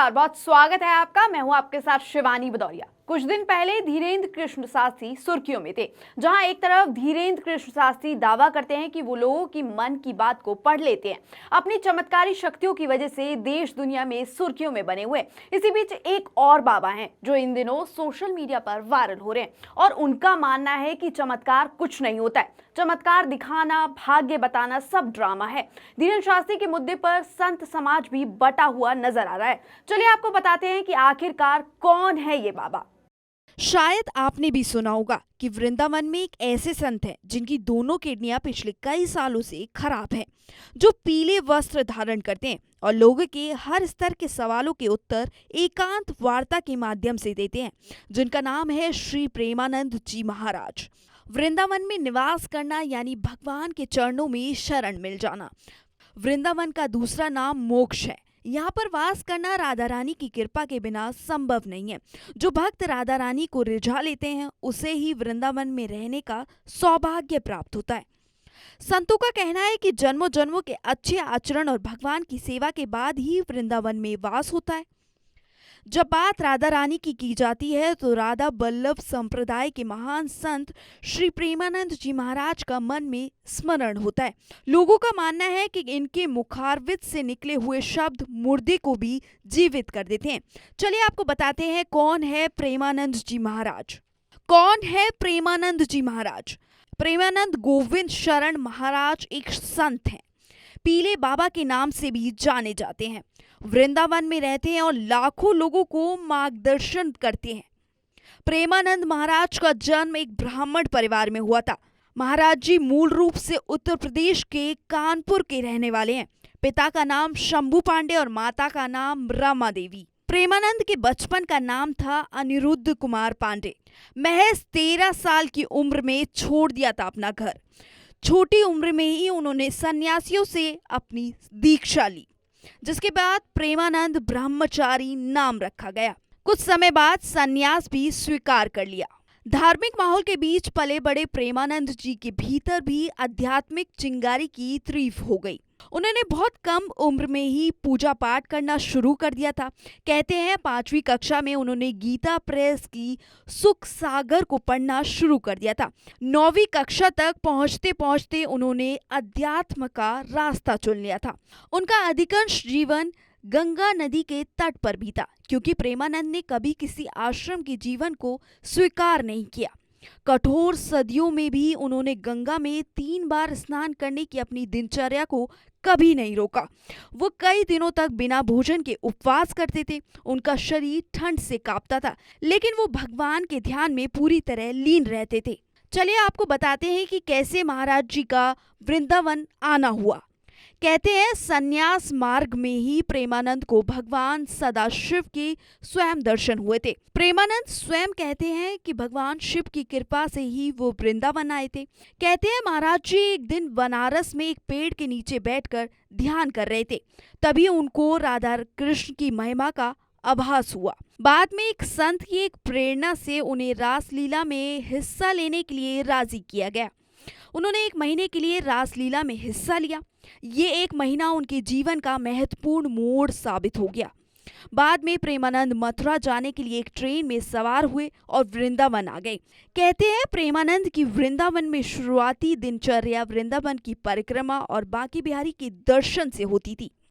नमस्कार, बहुत स्वागत है आपका। मैं हूं आपके साथ शिवानी भदौरिया। कुछ दिन पहले धीरेन्द्र कृष्ण शास्त्री सुर्खियों में थे, जहां एक तरफ धीरेन्द्र कृष्ण शास्त्री दावा करते हैं कि वो लोगों की मन की बात को पढ़ लेते हैं। अपनी चमत्कारी शक्तियों की वजह से देश दुनिया में सुर्खियों में बने हुए। इसी बीच एक और बाबा हैं जो इन दिनों सोशल मीडिया पर वायरल हो रहे हैं और उनका मानना है कि चमत्कार कुछ नहीं होता है। चमत्कार दिखाना, भाग्य बताना सब ड्रामा है। धीरेन्द्र शास्त्री के मुद्दे पर संत समाज भी बटा हुआ नजर आ रहा है। चलिए आपको बताते हैं कि आखिरकार कौन है ये बाबा। शायद आपने भी सुना होगा कि वृंदावन में एक ऐसे संत हैं जिनकी दोनों किडनियां पिछले कई सालों से खराब हैं, जो पीले वस्त्र धारण करते हैं और लोगों के हर स्तर के सवालों के उत्तर एकांत वार्ता के माध्यम से देते हैं, जिनका नाम है श्री प्रेमानंद जी महाराज। वृंदावन में निवास करना यानी भगवान के चरणों में शरण मिल जाना। वृंदावन का दूसरा नाम मोक्ष है। यहाँ पर वास करना राधा रानी की कृपा के बिना संभव नहीं है। जो भक्त राधा रानी को रिझा लेते हैं, उसे ही वृंदावन में रहने का सौभाग्य प्राप्त होता है। संतों का कहना है कि जन्मों जन्मों के अच्छे आचरण और भगवान की सेवा के बाद ही वृंदावन में वास होता है। जब बात राधा रानी की जाती है तो राधा बल्लभ संप्रदाय के महान संत श्री प्रेमानंद जी महाराज का मन में स्मरण होता है। लोगों का मानना है कि इनके मुखारविंद से निकले हुए शब्द मुर्दे को भी जीवित कर देते हैं। चलिए आपको बताते हैं कौन है प्रेमानंद जी महाराज। कौन है प्रेमानंद जी महाराज? प्रेमानंद गोविंद शरण महाराज एक संत हैं। पीले बाबा के नाम से भी जाने जाते हैं। वृंदावन में रहते हैं और लाखों लोगों को मार्गदर्शन करते हैं। प्रेमानंद महाराज का जन्म एक ब्राह्मण परिवार में हुआ था। महाराज जी मूल रूप से उत्तर प्रदेश के कानपुर के रहने वाले हैं। पिता का नाम शंभू पांडे और माता का नाम रमा देवी। प्रेमानंद के बचपन का नाम था अनिरुद्ध कुमार पांडे। महज 13 साल की उम्र में छोड़ दिया था अपना घर। छोटी उम्र में ही उन्होंने सन्यासियों से अपनी दीक्षा ली, जिसके बाद प्रेमानंद ब्रह्मचारी नाम रखा गया। कुछ समय बाद सन्यास भी स्वीकार कर लिया। धार्मिक माहौल के बीच पले बड़े प्रेमानंद जी के भीतर भी आध्यात्मिक चिंगारी की तारीफ हो गई। उन्होंने बहुत कम उम्र में ही पूजा पाठ करना शुरू कर दिया था। कहते हैं 5वीं कक्षा में उन्होंने गीता प्रेस की सुख सागर को पढ़ना शुरू कर दिया था। 9वीं कक्षा तक पहुंचते पहुंचते उन्होंने अध्यात्म का रास्ता चुन लिया था। उनका अधिकांश जीवन गंगा नदी के तट पर बीता, क्योंकि प्रेमानंद ने कभी किसी आश्रम के जीवन को स्वीकार नहीं किया। कठोर सदियों में भी उन्होंने गंगा में 3 बार स्नान करने की अपनी दिनचर्या को कभी नहीं रोका। वो कई दिनों तक बिना भोजन के उपवास करते थे। उनका शरीर ठंड से कांपता था, लेकिन वो भगवान के ध्यान में पूरी तरह लीन रहते थे। चलिए आपको बताते हैं कि कैसे महाराज जी का वृंदावन आना हुआ। कहते हैं संन्यास मार्ग में ही प्रेमानंद को भगवान सदाशिव के स्वयं दर्शन हुए थे। प्रेमानंद स्वयं कहते हैं कि भगवान शिव की कृपा से ही वो वृंदावन आए थे। कहते हैं महाराज जी एक दिन बनारस में एक पेड़ के नीचे बैठकर ध्यान कर रहे थे। तभी उनको राधा कृष्ण की महिमा का आभास हुआ। बाद में एक संत की एक प्रेरणा से उन्हें रासलीला में हिस्सा लेने के लिए राजी किया गया। उन्होंने 1 महीने के लिए रासलीला में हिस्सा लिया। ये 1 महीना उनके जीवन का महत्वपूर्ण मोड़ साबित हो गया। बाद में प्रेमानंद मथुरा जाने के लिए एक ट्रेन में सवार हुए और वृंदावन आ गए। कहते हैं प्रेमानंद की वृंदावन में शुरुआती दिनचर्या वृंदावन की परिक्रमा और बांके बिहारी के दर्शन से होती थी।